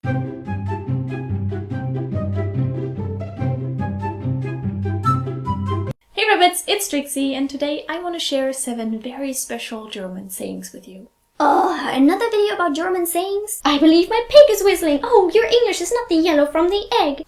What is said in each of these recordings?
Hey Rabbits, it's Trixie, and today I want to share 7 very special German sayings with you. Oh, another video about German sayings? I believe my pig is whistling. Oh, your English is not the yellow from the egg.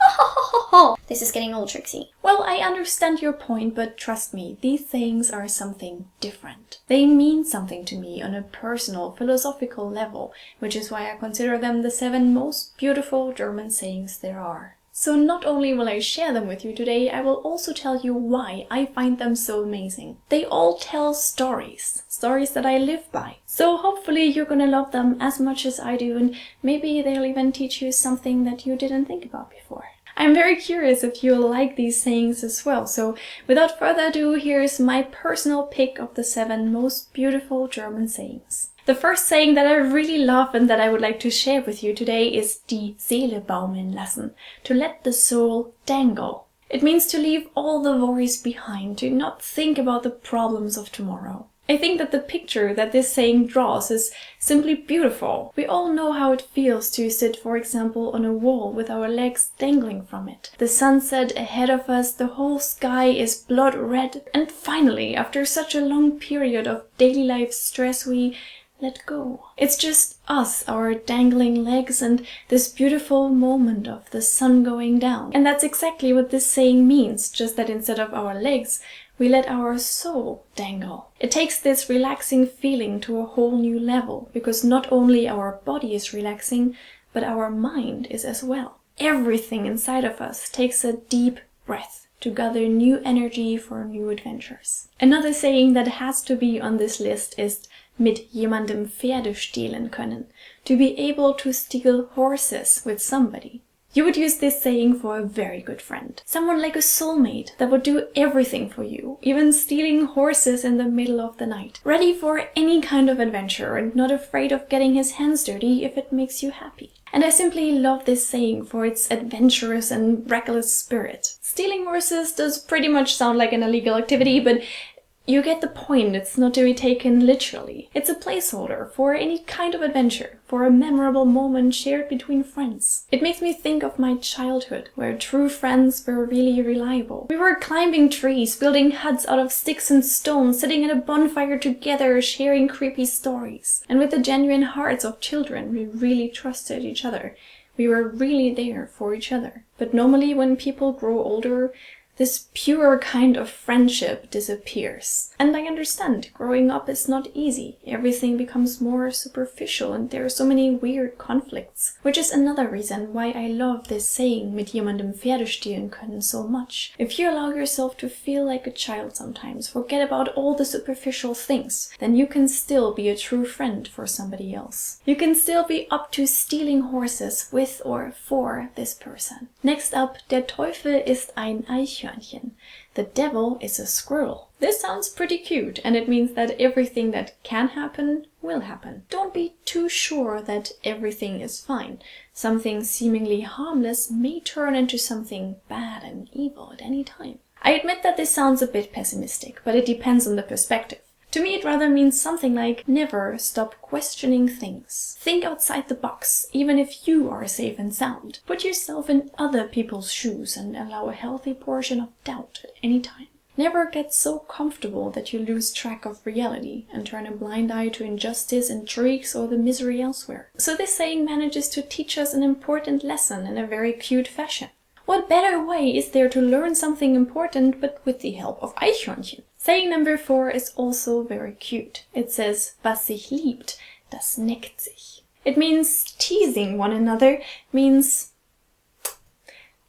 This is getting old, Trixie. Well, I understand your point, but trust me, these sayings are something different. They mean something to me on a personal, philosophical level, which is why I consider them the 7 most beautiful German sayings there are. So not only will I share them with you today, I will also tell you why I find them so amazing. They all tell stories that I live by. So hopefully you're gonna love them as much as I do, and maybe they'll even teach you something that you didn't think about before. I'm very curious if you'll like these sayings as well, so without further ado, here's my personal pick of the 7 most beautiful German sayings. The first saying that I really love and that I would like to share with you today is die Seele baumeln lassen, to let the soul dangle. It means to leave all the worries behind, to not think about the problems of tomorrow. I think that the picture that this saying draws is simply beautiful. We all know how it feels to sit, for example, on a wall with our legs dangling from it. The sunset ahead of us, the whole sky is blood red, and finally, after such a long period of daily life stress, we let go. It's just us, our dangling legs, and this beautiful moment of the sun going down. And that's exactly what this saying means, just that instead of our legs, we let our soul dangle. It takes this relaxing feeling to a whole new level, because not only our body is relaxing, but our mind is as well. Everything inside of us takes a deep breath to gather new energy for new adventures. Another saying that has to be on this list is mit jemandem Pferde stehlen können, to be able to steal horses with somebody. You would use this saying for a very good friend. Someone like a soulmate that would do everything for you, even stealing horses in the middle of the night. Ready for any kind of adventure and not afraid of getting his hands dirty if it makes you happy. And I simply love this saying for its adventurous and reckless spirit. Stealing horses does pretty much sound like an illegal activity, but you get the point. It's not to be taken literally. It's a placeholder for any kind of adventure, for a memorable moment shared between friends. It makes me think of my childhood, where true friends were really reliable. We were climbing trees, building huts out of sticks and stones, sitting at a bonfire together, sharing creepy stories. And with the genuine hearts of children, we really trusted each other. We were really there for each other. But normally when people grow older, this pure kind of friendship disappears. And I understand, growing up is not easy. Everything becomes more superficial and there are so many weird conflicts. Which is another reason why I love this saying, mit jemandem Pferde stehlen können, so much. If you allow yourself to feel like a child sometimes, forget about all the superficial things, then you can still be a true friend for somebody else. You can still be up to stealing horses with or for this person. Next up, der Teufel ist ein Eichhörnchen. The devil is a squirrel. This sounds pretty cute, and it means that everything that can happen will happen. Don't be too sure that everything is fine. Something seemingly harmless may turn into something bad and evil at any time. I admit that this sounds a bit pessimistic, but it depends on the perspective. To me, it rather means something like never stop questioning things. Think outside the box, even if you are safe and sound. Put yourself in other people's shoes and allow a healthy portion of doubt at any time. Never get so comfortable that you lose track of reality and turn a blind eye to injustice, intrigues, or the misery elsewhere. So this saying manages to teach us an important lesson in a very cute fashion. What better way is there to learn something important but with the help of Eichhörnchen? Saying number 4 is also very cute. It says, was sich liebt, das neckt sich. It means teasing one another, means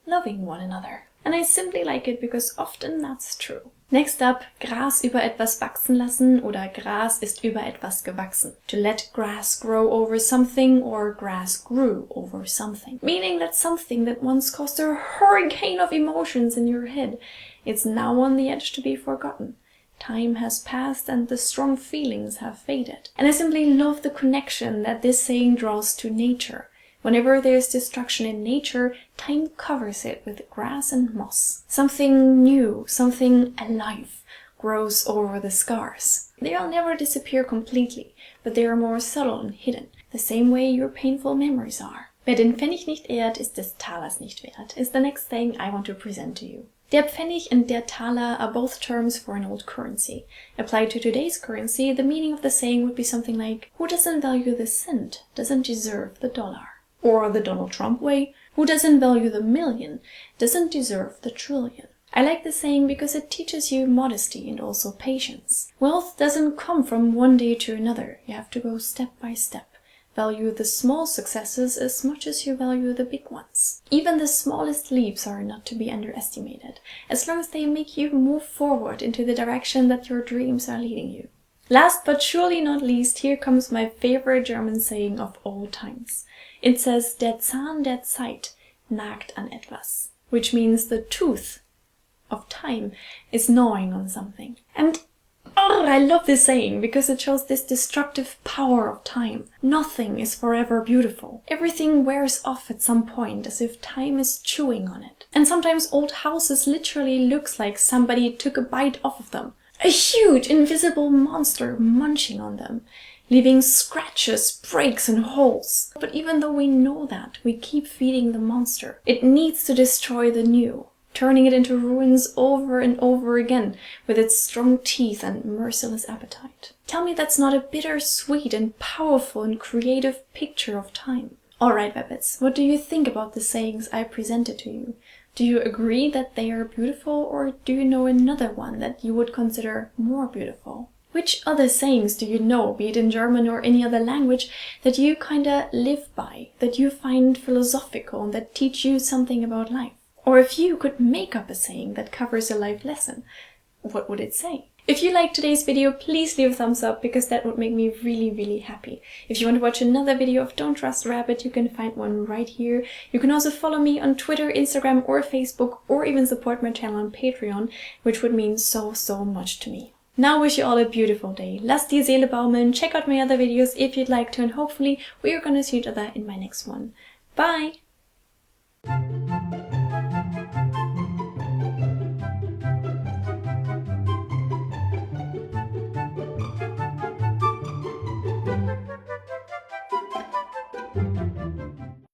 loving one another. And I simply like it because often that's true. Next up, Gras über etwas wachsen lassen oder Gras ist über etwas gewachsen. To let grass grow over something or grass grew over something. Meaning that something that once caused a hurricane of emotions in your head, it's now on the edge to be forgotten. Time has passed and the strong feelings have faded. And I simply love the connection that this saying draws to nature. Whenever there's destruction in nature, time covers it with grass and moss. Something new, something alive, grows over the scars. They'll never disappear completely, but they are more subtle and hidden, the same way your painful memories are. Wer den Pfennig nicht ehrt, ist des Talers nicht wert, is the next saying I want to present to you. Der Pfennig and der Taler are both terms for an old currency. Applied to today's currency, the meaning of the saying would be something like, who doesn't value the cent doesn't deserve the dollar. Or the Donald Trump way, who doesn't value the million doesn't deserve the trillion. I like the saying because it teaches you modesty and also patience. Wealth doesn't come from one day to another. You have to go step by step. Value the small successes as much as you value the big ones. Even the smallest leaps are not to be underestimated, as long as they make you move forward into the direction that your dreams are leading you. Last but surely not least, here comes my favorite German saying of all times. It says, der Zahn der Zeit nagt an etwas, which means the tooth of time is gnawing on something. And I love this saying because it shows this destructive power of time. Nothing is forever beautiful. Everything wears off at some point, as if time is chewing on it. And sometimes old houses literally looks like somebody took a bite off of them. A huge invisible monster munching on them, leaving scratches, breaks and holes. But even though we know that, we keep feeding the monster. It needs to destroy the new, turning it into ruins over and over again with its strong teeth and merciless appetite. Tell me that's not a bittersweet and powerful and creative picture of time. Alright, Rabbits, what do you think about the sayings I presented to you? Do you agree that they are beautiful, or do you know another one that you would consider more beautiful? Which other sayings do you know, be it in German or any other language, that you kinda live by, that you find philosophical and that teach you something about life? Or if you could make up a saying that covers a life lesson, what would it say? If you liked today's video, please leave a thumbs up because that would make me really happy. If you want to watch another video of Don't Trust Rabbit, you can find one right here. You can also follow me on Twitter, Instagram or Facebook, or even support my channel on Patreon, which would mean so much to me. Now I wish you all a beautiful day. Lass die Seele baumeln, check out my other videos if you'd like to, and hopefully we are gonna see each other in my next one. Bye!